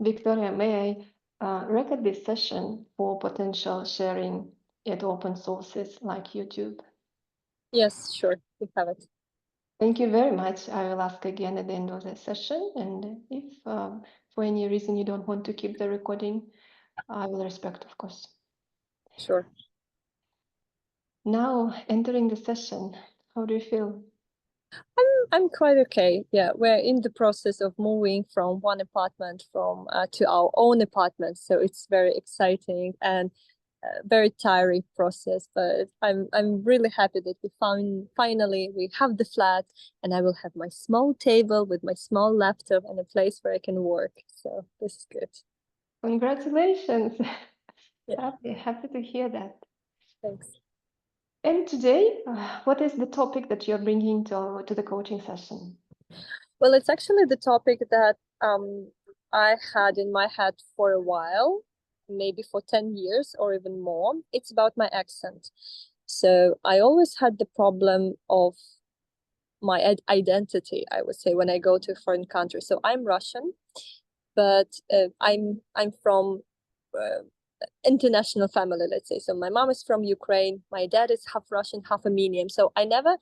Victoria, may I record this session for potential sharing at open sources like YouTube? Yes, sure, we have it. Thank you very much. I will ask again at the end of the session. And if for any reason you don't want to keep the recording, I will respect, of course. Sure. Now, entering the session, how do you feel? I'm quite okay. Yeah, we're in the process of moving from one apartment to our own apartment, so it's very exciting and very tiring process. But I'm really happy that finally we have the flat, and I will have my small table with my small laptop and a place where I can work. So this is good. Congratulations. Yeah. Happy to hear that. Thanks. And today, what is the topic that you're bringing to the coaching session? Well, it's actually the topic that I had in my head for a while, maybe for 10 years or even more. It's about my accent. So I always had the problem of my identity, I would say, when I go to a foreign country. So I'm Russian, but I'm from international family, let's say. So my mom is from Ukraine, my dad is half Russian, half Armenian. So I never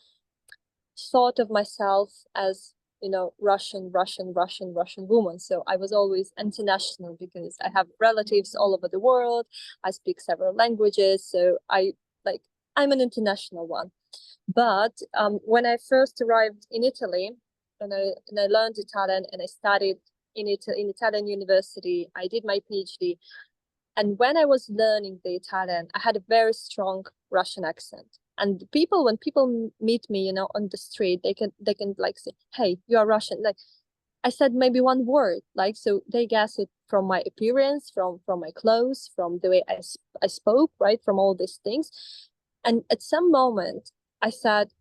thought of myself as Russian woman. So I was always international because I have relatives all over the world. I speak several languages, so I'm an international one. But when I first arrived in Italy, and I learned Italian, and I studied in Italian university, I did my PhD. And when I was learning the Italian, I had a very strong Russian accent. And when people meet me, on the street, they can like say, "Hey, you are Russian." Like I said maybe one word, like, so they guess it from my appearance, from my clothes, from the way I spoke, right, from all these things. And at some moment, I said,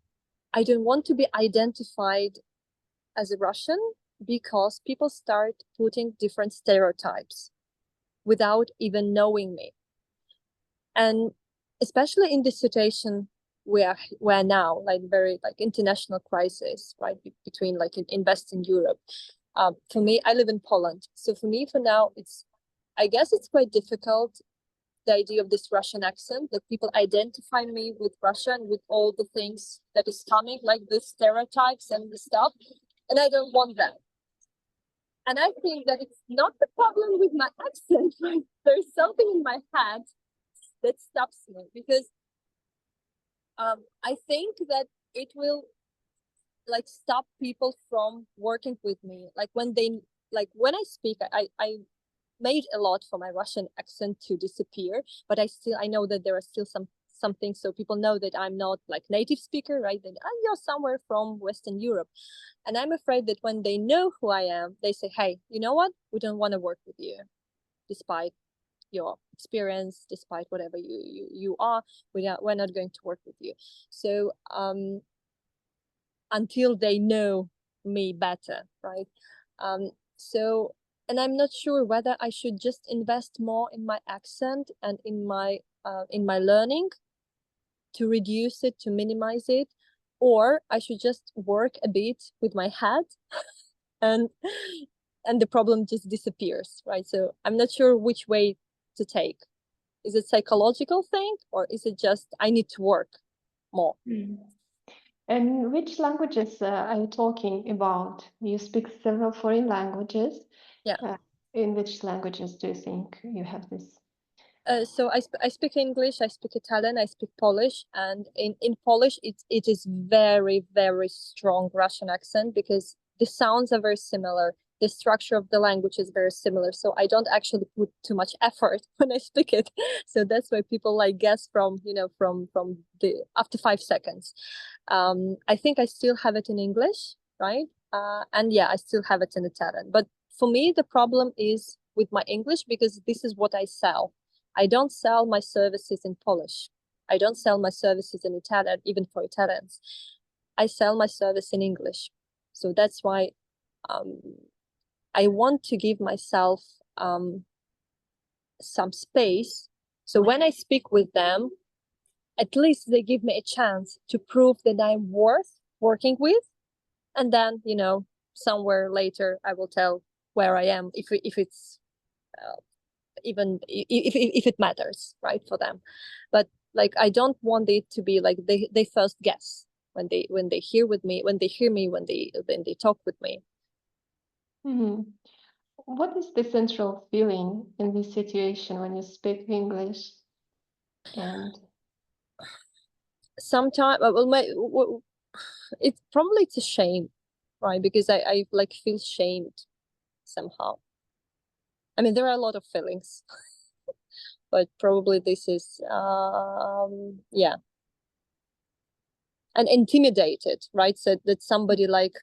I don't want to be identified as a Russian because people start putting different stereotypes without even knowing me. And especially in this situation where now, like very like international crisis, right, between like in Western Europe. For me, I live in Poland. So for me, for now, I guess it's quite difficult, the idea of this Russian accent, that people identify me with Russia and with all the things that is coming, like the stereotypes and the stuff. And I don't want that. And I think that it's not the problem with my accent, right? There's something in my head that stops me, because I think that it will like stop people from working with me. Like when I speak, I made a lot for my Russian accent to disappear, but I know that there are still some things, so people know that I'm not like native speaker, right? That you're somewhere from Western Europe. And I'm afraid that when they know who I am, they say, "Hey, you know what? We don't want to work with you, despite your experience, despite whatever you are. We're not going to work with you." So until they know me better, right? So, and I'm not sure whether I should just invest more in my accent and in my learning to reduce it, to minimize it, or I should just work a bit with my head and the problem just disappears, right? So I'm not sure which way to take. Is it psychological thing, or is it just I need to work more? And which languages are you talking about? You speak several foreign languages. Yeah. In which languages do you think you have this? So I speak English, I speak Italian, I speak Polish, and in Polish it is very, very strong Russian accent, because the sounds are very similar. The structure of the language is very similar, so I don't actually put too much effort when I speak it. So that's why people like guess from the after 5 seconds. I think I still have it in English, right? And yeah, I still have it in Italian. But for me, the problem is with my English, because this is what I sell. I don't sell my services in Polish. I don't sell my services in Italian, even for Italians. I sell my service in English. So that's why I want to give myself some space. So when I speak with them, at least they give me a chance to prove that I'm worth working with. And then, somewhere later, I will tell where I am, if it's even if it matters, right, for them. But like, I don't want it to be like they first guess when they hear me, when they talk with me. Mm-hmm. What is the central feeling in this situation when you speak English? And Sometimes, it's probably a shame, right? Because I like feel shamed somehow. I mean, there are a lot of feelings, but probably this is yeah, and intimidated, right? So that somebody like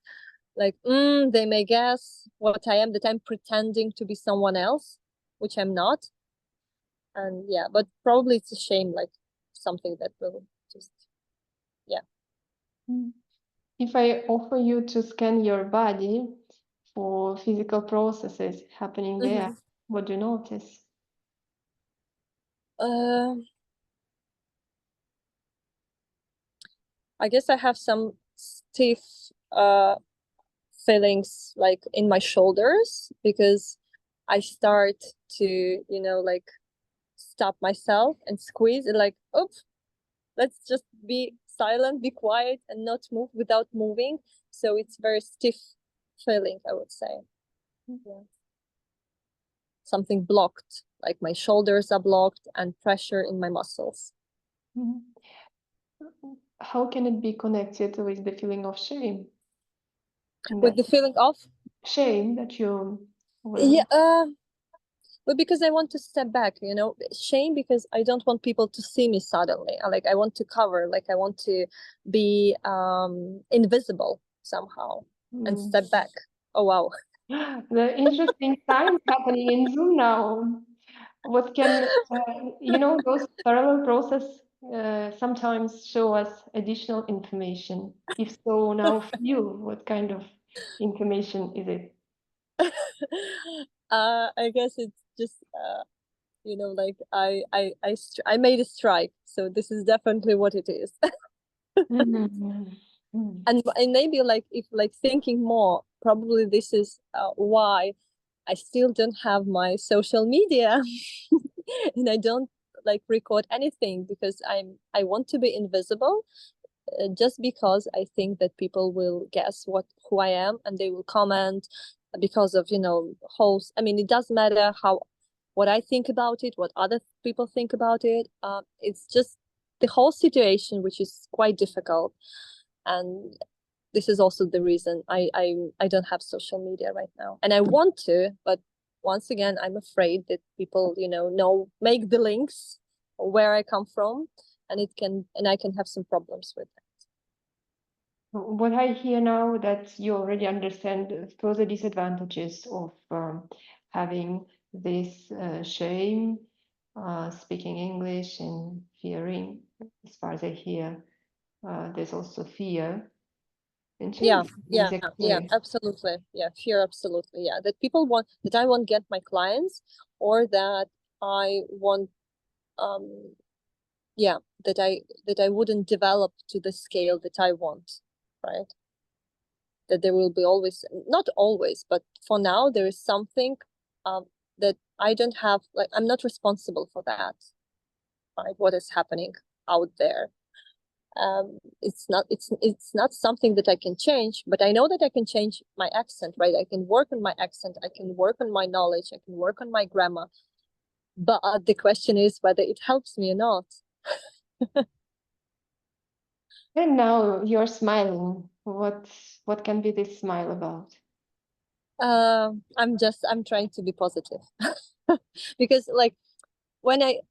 they may guess what I am, that I'm pretending to be someone else, which I'm not. And yeah, but probably it's a shame, like something that will just, yeah. if I offer you to scan your body for physical processes happening there, what do you notice? I guess I have some stiff feelings like in my shoulders, because I start to, like stop myself and squeeze and like, oops, let's just be silent, be quiet, and not move without moving. So it's very stiff feeling, I would say. Yeah. Something blocked, like my shoulders are blocked and pressure in my muscles. How can it be connected with the feeling of shame? With the feeling of shame that you will... Yeah, but because I want to step back, shame because I don't want people to see me suddenly. Like, I want to cover, like I want to be invisible somehow and step back. Oh, wow. The interesting signs happening in Zoom now. What can, those parallel process sometimes show us additional information. If so, now for you, what kind of information is it? I guess it's just like I made a strike, so this is definitely what it is. And maybe like, if like thinking more, probably this is why I still don't have my social media and I don't like record anything, because I want to be invisible, just because I think that people will guess who I am, and they will comment because of hosts. I mean, it doesn't matter what I think about it, what other people think about it. It's just the whole situation, which is quite difficult. And this is also the reason I don't have social media right now, and I want to, but once again, I'm afraid that people make the links where I come from, and I can have some problems with that. What I hear now that you already understand further disadvantages of having this shame, speaking English and fearing. As far as I hear, there's also fear. And Yeah, absolutely. Yeah, fear, absolutely. Yeah, that I won't get my clients, or that I won't, that I wouldn't develop to the scale that I want, right? That there will be always, not always, but for now, there is something that I don't have, like, I'm not responsible for that, right? What is happening out there. It's not something that I can change, but I know that I can change my accent, right? I can work on my accent, I can work on my knowledge, I can work on my grammar. But the question is whether it helps me or not. And now you're smiling. What can be this smile about? I'm trying to be positive. Because like, when I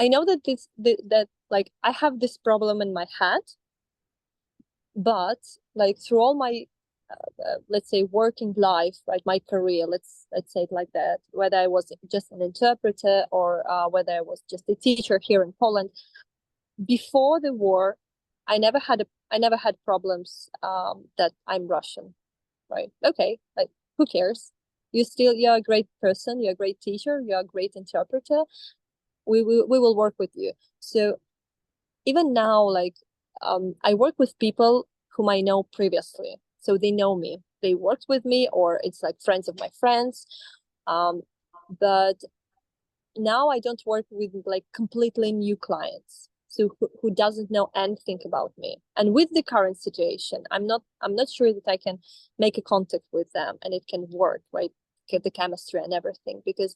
know that that like I have this problem in my head, but like through all my let's say working life, right, my career, let's say it like that, whether I was just an interpreter or whether I was just a teacher here in Poland, before the war, I never had problems that I'm Russian, right? Okay, like, who cares? You're a great person, you're a great teacher, you're a great interpreter. We will work with you. So even now, like, I work with people whom I know previously, so they know me, they worked with me, or it's like friends of my friends. But now I don't work with like completely new clients, so who doesn't know anything about me. And with the current situation, I'm not sure that I can make a contact with them and it can work, right? Get the chemistry and everything, because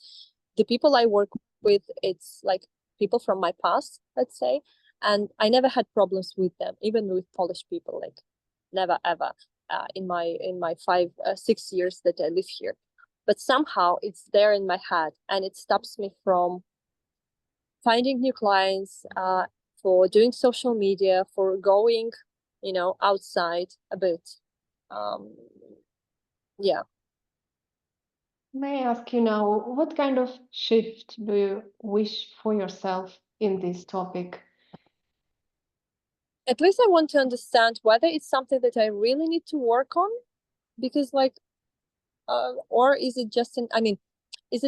the people I work with, it's like people from my past, let's say, and I never had problems with them, even with Polish people, like never ever, in my 6 years that I live here. But somehow it's there in my head, and it stops me from finding new clients, for doing social media, for going, outside a bit. Yeah. May I ask you now, what kind of shift do you wish for yourself in this topic? At least I want to understand whether it's something that I really need to work on, because like, or is it just is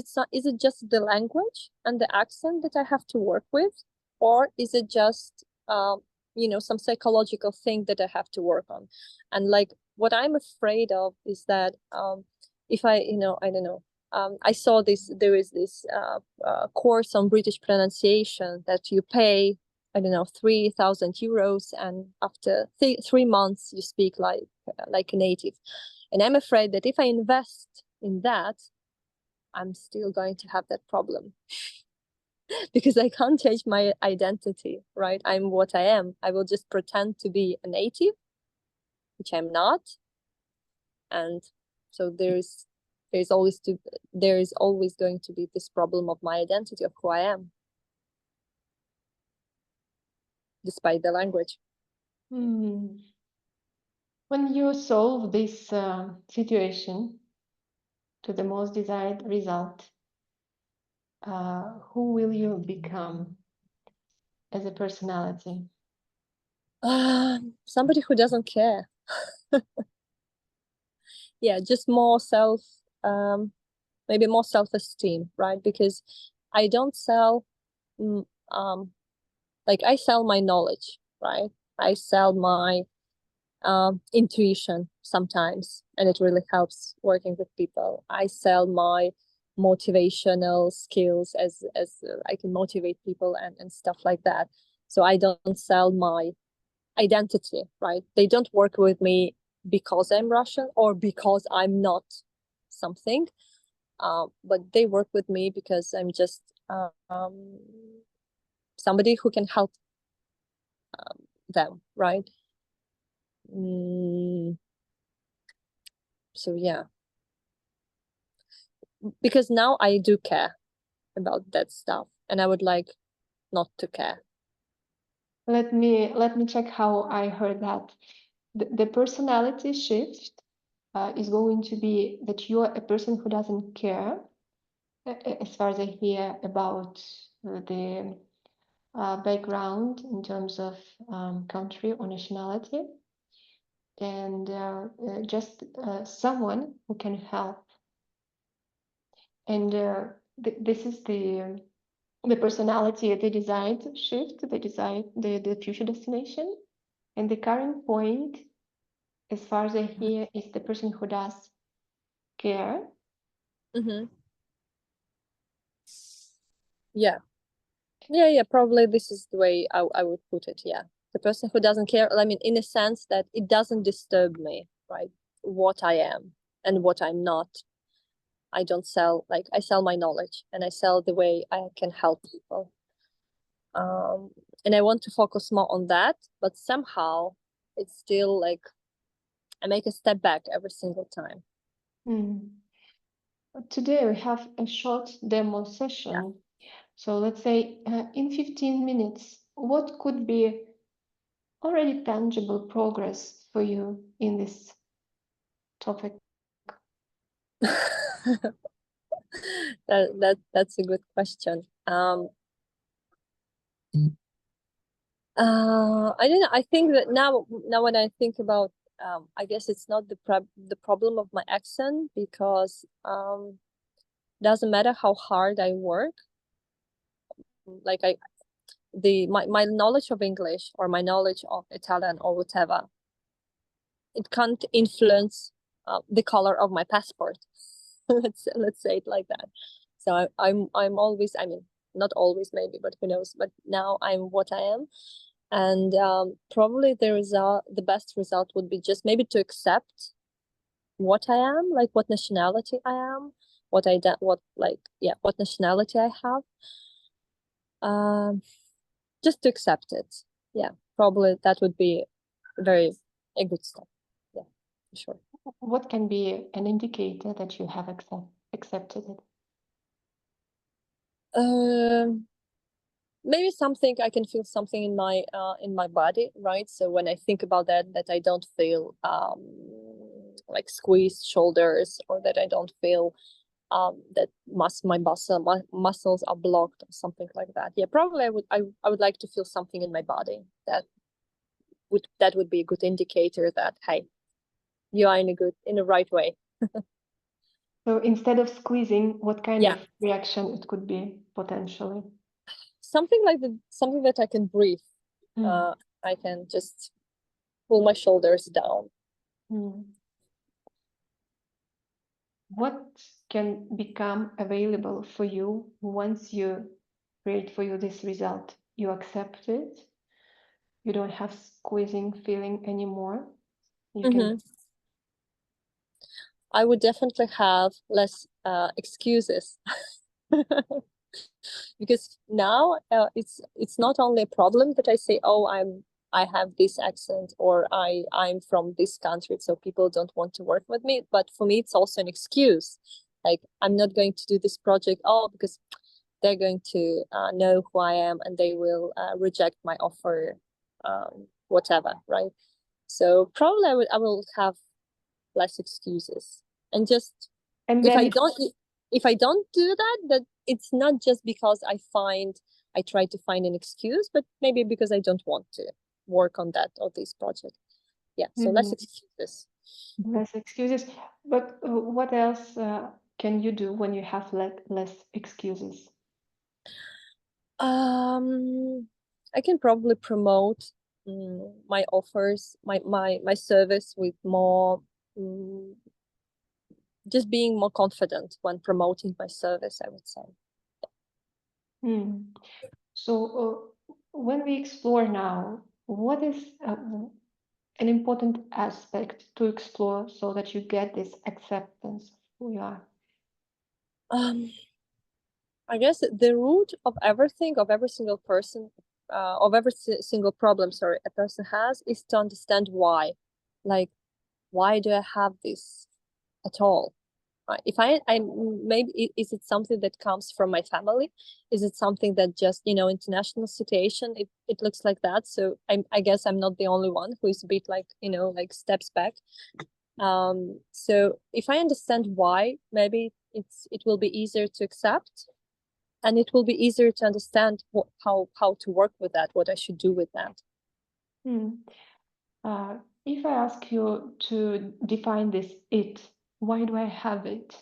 it just the language and the accent that I have to work with, or is it just some psychological thing that I have to work on? And like, what I'm afraid of is that if I don't know, I saw there is this course on British pronunciation that you pay, I don't know, 3,000 euros, and after 3 months you speak like a native. And I'm afraid that if I invest in that, I'm still going to have that problem because I can't change my identity, right? I'm what I am. I will just pretend to be a native, which I'm not. And so there is always going to be this problem of my identity, of who I am, despite the language. When you solve this situation to the most desired result, who will you become as a personality? Somebody who doesn't care. Yeah, just more maybe more self-esteem, right? Because I don't sell, like I sell my knowledge, right? I sell my intuition sometimes, and it really helps working with people. I sell my motivational skills as I can motivate people and stuff like that. So I don't sell my identity, right? They don't work with me because I'm Russian or because I'm not something, but they work with me because I'm just somebody who can help them, right? So yeah, because now I do care about that stuff, and I would like not to care. Let me check how I heard that. The personality shift is going to be that you are a person who doesn't care, as far as I hear, about the background in terms of country or nationality, and just someone who can help. And this is the personality, the desired shift, the future destination. And the current point, as far as I hear, is the person who does care. Yeah. Probably this is the way I would put it. Yeah, the person who doesn't care. I mean, in a sense that it doesn't disturb me, right? What I am and what I'm not. I don't sell, like I sell my knowledge, and I sell the way I can help people. And I want to focus more on that, but somehow it's still like I make a step back every single time. Today we have a short demo session. Yeah. So let's say in 15 minutes, what could be already tangible progress for you in this topic? That's a good question. I don't know. I think that now when I think about, I guess it's not the problem of my accent, because doesn't matter how hard I work. Like my knowledge of English or my knowledge of Italian or whatever, it can't influence the color of my passport. let's say it like that. So I'm always, I mean, not always maybe, but who knows, but now I'm what I am. And probably the best result would be just maybe to accept what I am, like what nationality I am, what nationality I have. Just to accept it. Yeah, probably that would be a good step. Yeah, for sure. What can be an indicator that you have accepted it? Maybe something I can feel something in my body, right? So when I think about that I don't feel like squeezed shoulders, or that I don't feel that my muscles are blocked or something like that. Yeah, probably I would like to feel something in my body that would be a good indicator that, hey, you are in the right way. So instead of squeezing, what kind Yeah, of reaction it could be potentially? something that I can breathe. I can just pull my shoulders down. What can become available for you once you create for you this result? You accept it. You don't have squeezing feeling anymore. You can. I would definitely have less excuses. Because now it's not only a problem that I say, oh, I have this accent, or I'm from this country, so people don't want to work with me. But for me, it's also an excuse. Like, I'm not going to do this project, because they're going to know who I am, and they will reject my offer, whatever, right? So probably I will have less excuses, and just And if then I don't do that it's not just because I try to find an excuse, but maybe because I don't want to work on that or this project. Yeah, so less excuses. Less excuses. But what else can you do when you have less excuses? I can probably promote my offers, my service with more, just being more confident when promoting my service, I would say. So when we explore now, what is an important aspect to explore so that you get this acceptance of who you are? I guess the root of everything, of every single person, of every single problem, sorry, a person has, is to understand why. Like, why do I have this at all? If I maybe, is it something that comes from my family? Is it something that just, international situation, it looks like that? So I guess I'm not the only one who is a bit like, like steps back. So if I understand why, maybe it will be easier to accept, and it will be easier to understand how to work with that, what I should do with that. If I ask you to define this why do I have it?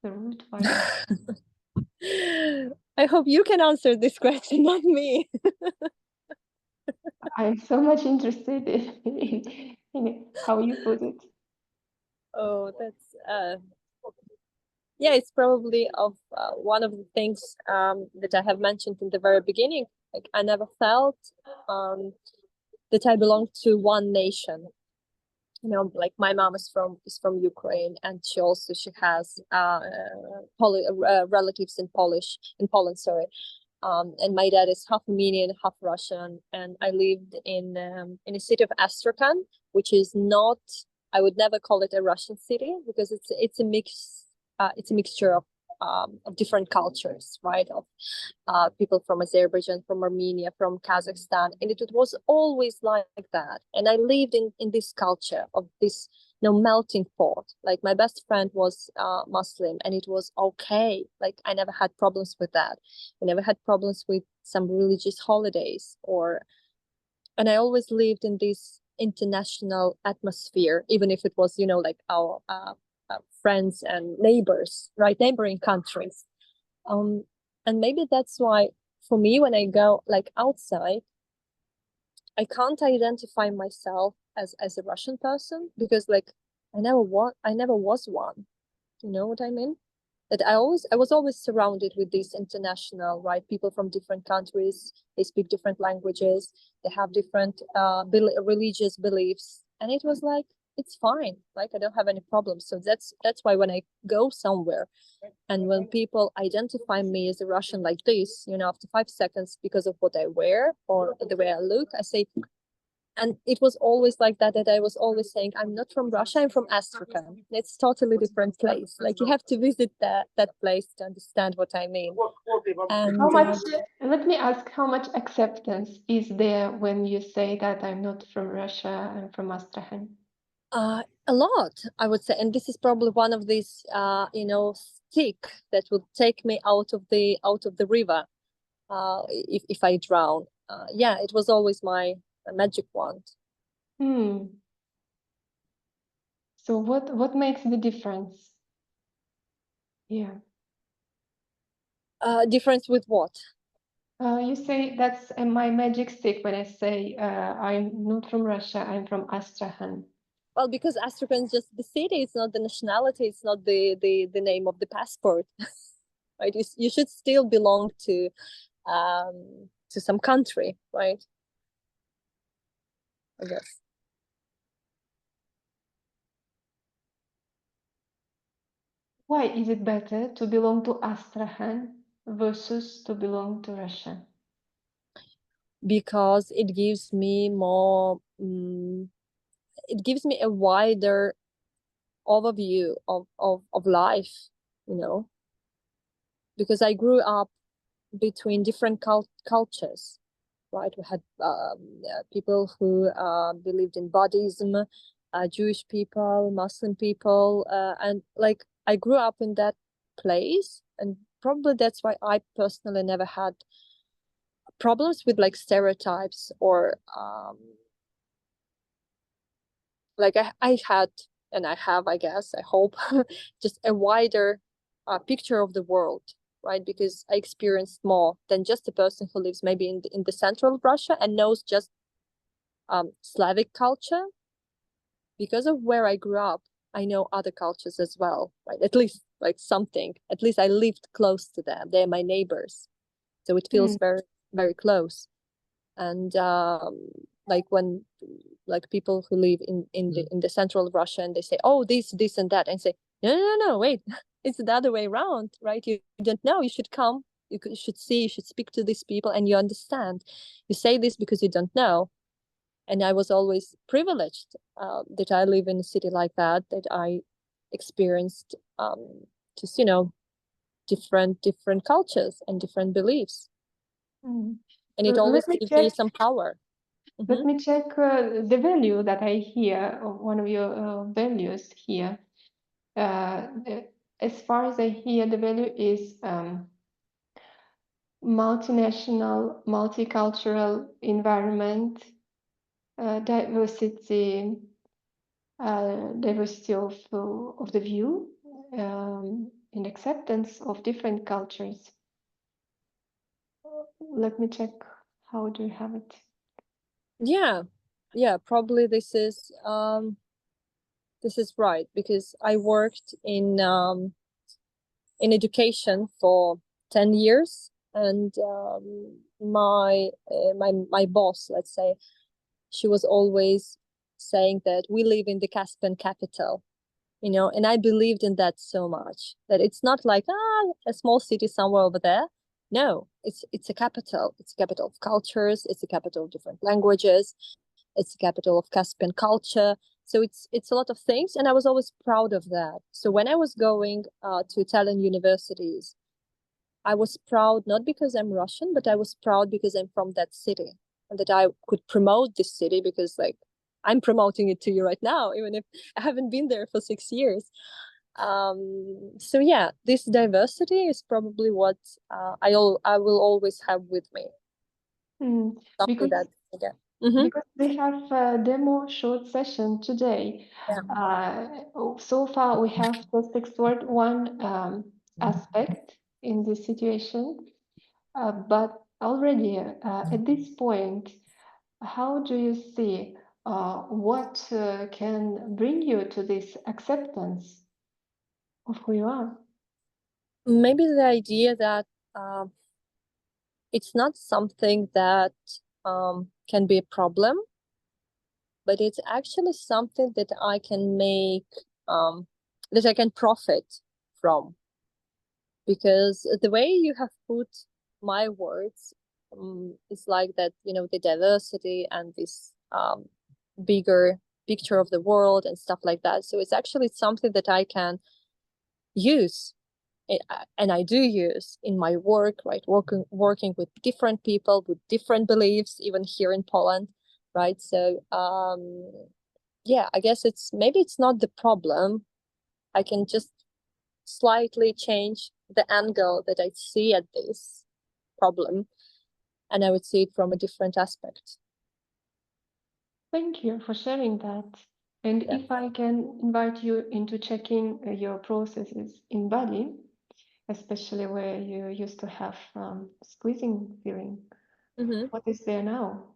The root, why do I? I hope you can answer this question, not me. I'm so much interested in how you put it. Oh, that's yeah, it's probably one of the things that I have mentioned in the very beginning. Like, I never felt that I belonged to one nation. Like, my mom is from Ukraine, and she has relatives in Poland, sorry. And my dad is half Armenian, half Russian, and I lived in a city of Astrakhan, which is not. I would never call it a Russian city, because it's a mix. It's a mixture of different cultures, right? Of people from Azerbaijan, from Armenia, from Kazakhstan, and it was always like that. And I lived in this culture of this, melting pot. Like, my best friend was Muslim, and it was okay. Like, I never had problems with that. I never had problems with some religious holidays, and I always lived in this international atmosphere, even if it was, like our friends and neighbors, right? Neighboring countries. And maybe that's why, for me, when I go like outside, I can't identify myself as a Russian person, because, like, I never was one. You know what I mean? that I was always surrounded with these international, right, people from different countries. They speak different languages, they have different religious beliefs, and it was like, it's fine, like I don't have any problems. So that's why when I go somewhere and when people identify me as a Russian like this, you know, after 5 seconds because of what I wear or the way I look, I say, and it was always like that, that I was always saying, I'm not from Russia, I'm from Astrakhan. It's totally different place. Like you have to visit that place to understand what I mean. And How much, let me ask, how much acceptance is there when you say that I'm not from Russia, I'm from Astrakhan? A lot, I would say, and this is probably one of these, you know, stick that would take me out of the river, if I drown. Yeah, it was always my magic wand. So what makes the difference? Yeah. Difference with what? You say that's my magic stick when I say I'm not from Russia, I'm from Astrakhan. Well, because Astrakhan is just the city, it's not the nationality, it's not the name of the passport. Right? You should still belong to some country, right? I guess. Why is it better to belong to Astrakhan versus to belong to Russia? Because it gives me more, it gives me a wider overview of life, you know, because I grew up between different cultures, right? We had people who believed in Buddhism, Jewish people, Muslim people, and like I grew up in that place, and probably that's why I personally never had problems with like stereotypes or like I had, and I have, I guess, I hope, just a wider picture of the world, right? Because I experienced more than just a person who lives maybe in the central of Russia and knows just Slavic culture. Because of where I grew up, I know other cultures as well, right? At least like something. At least I lived close to them. They're my neighbors, so it feels very, very close. And like when like people who live in the central Russia and they say, oh, this and that, and say, no, wait, it's the other way around, right? You don't know, you should come, you should see, you should speak to these people and you understand. You say this because you don't know. And I was always privileged that I live in a city like that I experienced just, you know, different cultures and different beliefs. And it always gives me some power. Let me check the value that I hear, of one of your values here. As far as I hear, the value is multinational, multicultural environment, diversity, diversity of the view, and acceptance of different cultures. Let me check. How do you have it? Yeah, probably this is right, because I worked in education for 10 years, and my boss, let's say, she was always saying that we live in the Caspian capital, you know, and I believed in that so much that it's not like a small city somewhere over there. No, it's a capital. It's a capital of cultures. It's a capital of different languages. It's the capital of Caspian culture. So it's a lot of things, and I was always proud of that. So when I was going to Italian universities, I was proud not because I'm Russian, but I was proud because I'm from that city, and that I could promote this city, because like I'm promoting it to you right now, even if I haven't been there for 6 years. So yeah, this diversity is probably what I will always have with me. Something that, yeah. Because we have a demo short session today. So far, we have just explored one aspect in this situation, but already at this point, how do you see what can bring you to this acceptance of who you are? Maybe the idea that it's not something that can be a problem, but it's actually something that I can make, that I can profit from. Because the way you have put my words is like that, the diversity and this bigger picture of the world and stuff like that. So it's actually something that I can use, and I do use in my work, right? Working with different people with different beliefs, even here in Poland, right? So yeah, I guess maybe it's not the problem. I can just slightly change the angle that I see at this problem, and I would see it from a different aspect. Thank you for sharing that. And Yeah. if I can invite you into checking your processes in body, especially where you used to have squeezing feeling, Mm-hmm. what is there now?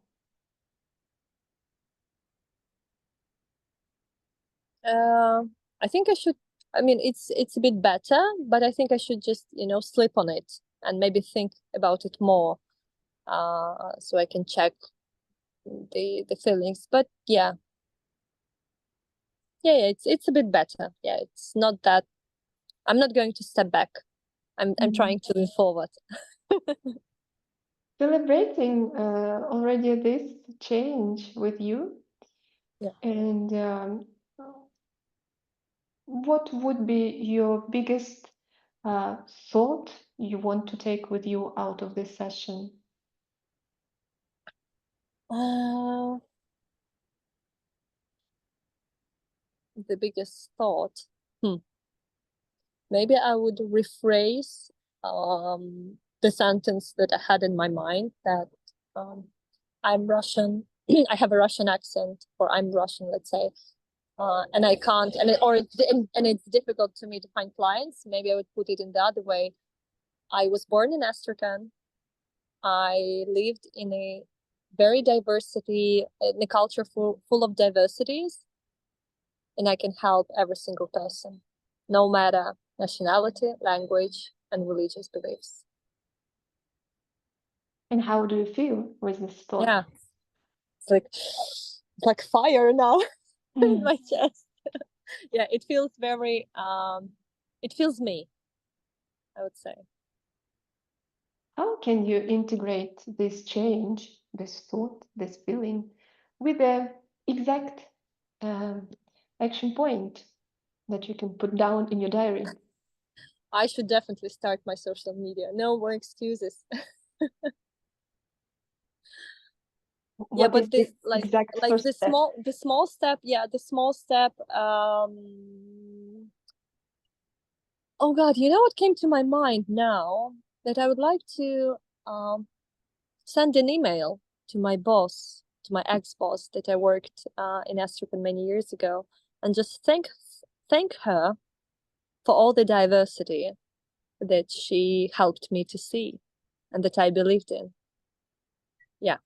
I think I should. I mean, it's a bit better, but I think I should just sleep on it and maybe think about it more, so I can check the feelings. But yeah, it's a bit better. Yeah, it's not that. I'm not going to step back. I'm trying to move forward. Celebrating already this change with you. Yeah. And what would be your biggest thought you want to take with you out of this session? The biggest thought. Maybe I would rephrase the sentence that I had in my mind, that I'm Russian. I have a Russian accent, or I'm Russian, let's say, and I can't, and it's difficult to me to find clients. Maybe I would put it in the other way. I was born in Astrakhan. I lived in a in a culture full of diversities, and I can help every single person, no matter nationality, language, and religious beliefs. And how do you feel with this thought? Yeah, it's like fire now in my chest. Yeah, it feels very it feels me, I would say. How can you integrate this change, this thought, this feeling with the exact action point that you can put down in your diary? I should definitely start my social media. No more excuses. Yeah, What is but the this like exact first the step? small step, the small step. Oh God, you know what came to my mind now? That I would like to send an email to my boss, to my ex-boss that I worked in Astrakhan many years ago, and just thank her for all the diversity that she helped me to see and that I believed in. Yeah,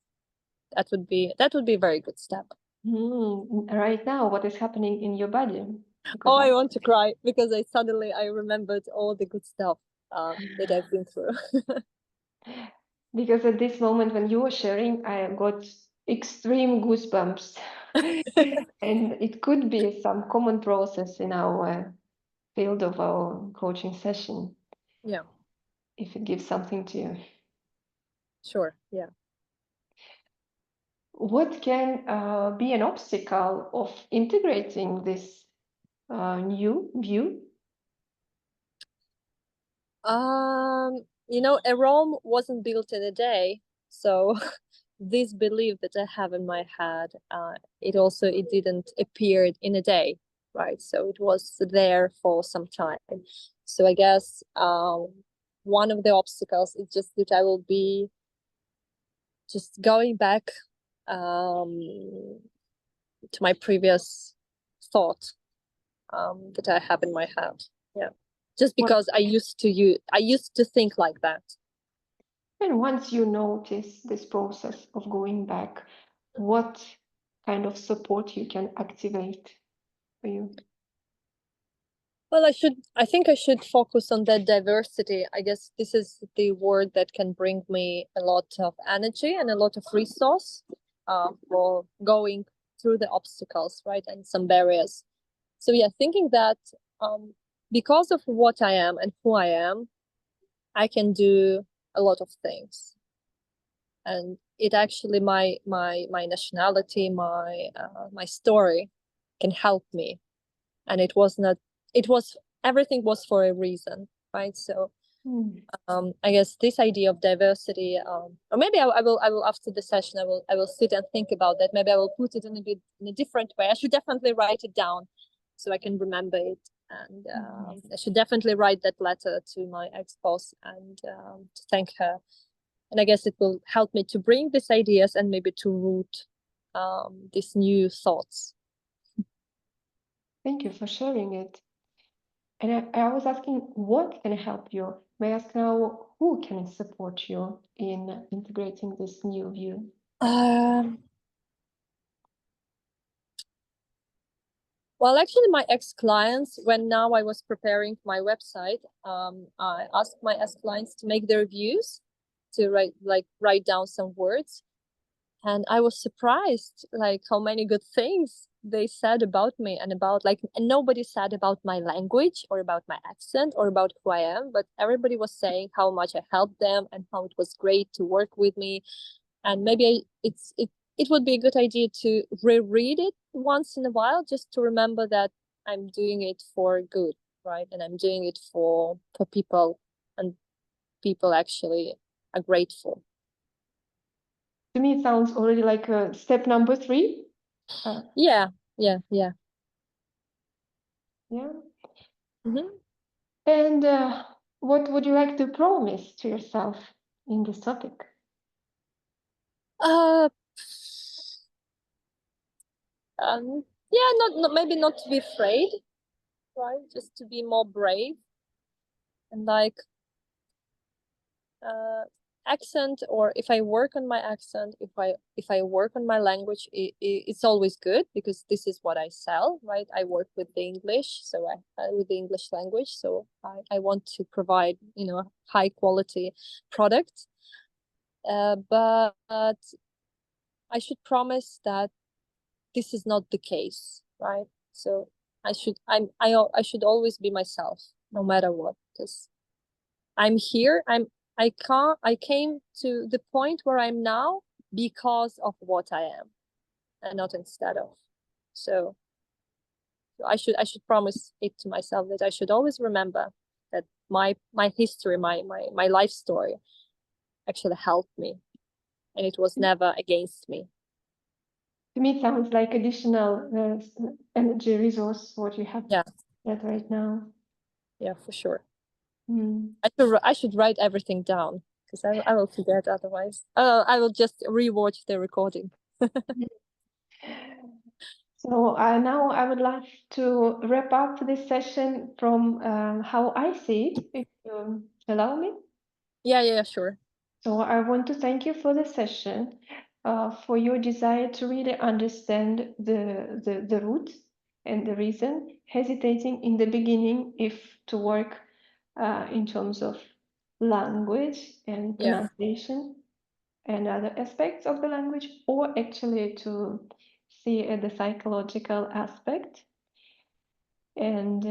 that would be a very good step. Right now, what is happening in your body? Oh, I want to cry because I remembered all the good stuff that I've been through. Because at this moment when you were sharing, I got extreme goosebumps. And it could be some common process in our field of our coaching session. Yeah. If it gives something to you. Sure. Yeah. What can be an obstacle of integrating this new view? A Rome wasn't built in a day, so this belief that I have in my head, it didn't appear in a day, right? So it was there for some time. So I guess one of the obstacles is just that I will be just going back to my previous thought that I have in my head. Yeah, just because I used to think like that. And once you notice this process of going back, what kind of support you can activate for you? Well, I think I should focus on that diversity. I guess this is the word that can bring me a lot of energy and a lot of resource for going through the obstacles, right? And some barriers. So yeah, thinking that because of what I am and who I am, I can do a lot of things. And it actually, my nationality, my story can help me. And it was not, it was, everything was for a reason, right? So I guess this idea of diversity, or maybe I will after the session, I will sit and think about that. Maybe I will put it in a different way. I should definitely write it down so I can remember it. And I should definitely write that letter to my ex-boss and to thank her. And I guess it will help me to bring these ideas and maybe to root these new thoughts. Thank you for sharing it. And I was asking, what can help you? May I ask now, who can support you in integrating this new view? Well, actually, my ex-clients, when now I was preparing my website, I asked my ex-clients to make the reviews, to write down some words. And I was surprised, like, how many good things they said about me and nobody said about my language or about my accent or about who I am, but everybody was saying how much I helped them and how it was great to work with me. And maybe it would be a good idea to reread it once in a while, just to remember that I'm doing it for good, right? And I'm doing it for people, and people actually are grateful. To me, it sounds already like step number 3. Yeah. Mm-hmm. And what would you like to promise to yourself in this topic? Yeah, maybe not to be afraid, right? Just to be more brave. And accent, or if I work on my accent, if I work on my language, it's always good, because this is what I sell, right? I work with the English, so with the English language, so I want to provide, high quality product. But I should promise that this is not the case, right? So I should always be myself, no matter what, because I'm here. I came to the point where I'm now because of what I am, and not instead of. So I should promise it to myself, that I should always remember that my history, my life story actually helped me, and it was never against me. To me, it sounds like additional energy resource what you have right now. Yeah, for sure. I should write everything down, because I will forget otherwise. I will just rewatch the recording. So now I would like to wrap up this session from how I see it, if you allow me. Yeah, sure. So I want to thank you for the session, for your desire to really understand the root and the reason, hesitating in the beginning if to work in terms of language and pronunciation and other aspects of the language, or actually to see the psychological aspect. And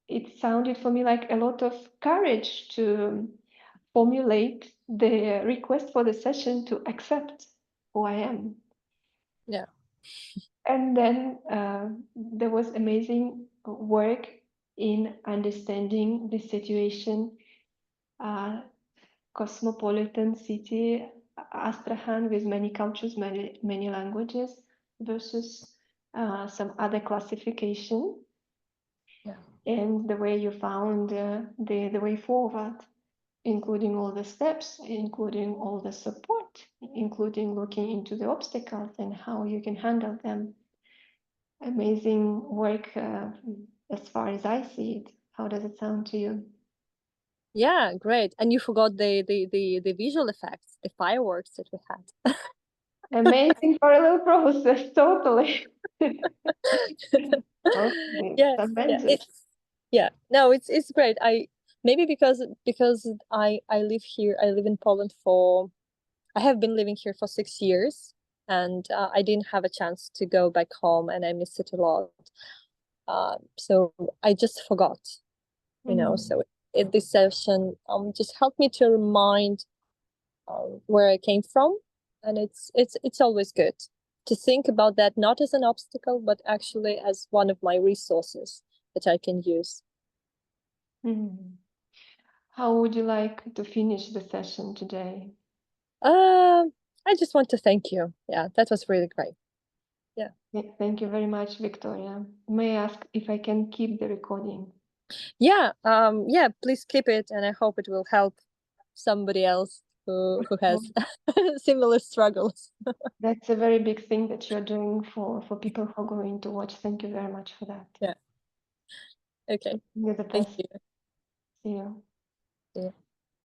it sounded for me like a lot of courage to formulate the request for the session to accept who I am. Yeah. And then there was amazing work in understanding the situation. Cosmopolitan city, Astrakhan, with many cultures, many languages, versus some other classification. And the way you found the way forward, including all the steps, including all the support, including looking into the obstacles and how you can handle them. Amazing work as far as I see it. How does it sound to you? Yeah, great. And you forgot the visual effects, the fireworks that we had. Amazing parallel process, totally. Yeah, Yeah, no, it's great. Maybe because I live here. I live in Poland I have been living here for 6 years, and I didn't have a chance to go back home, and I miss it a lot. So I just forgot, So this session just helped me to remind where I came from, and it's always good to think about that not as an obstacle, but actually as one of my resources that I can use. How would you like to finish the session today? I just want to thank you. Yeah, that was really great. Yeah. Thank you very much, Victoria. May I ask if I can keep the recording? Yeah, please keep it, and I hope it will help somebody else who has similar struggles. That's a very big thing that you're doing for people who are going to watch. Thank you very much for that. Yeah. Okay. You're the Thank best. you. See you. Yeah.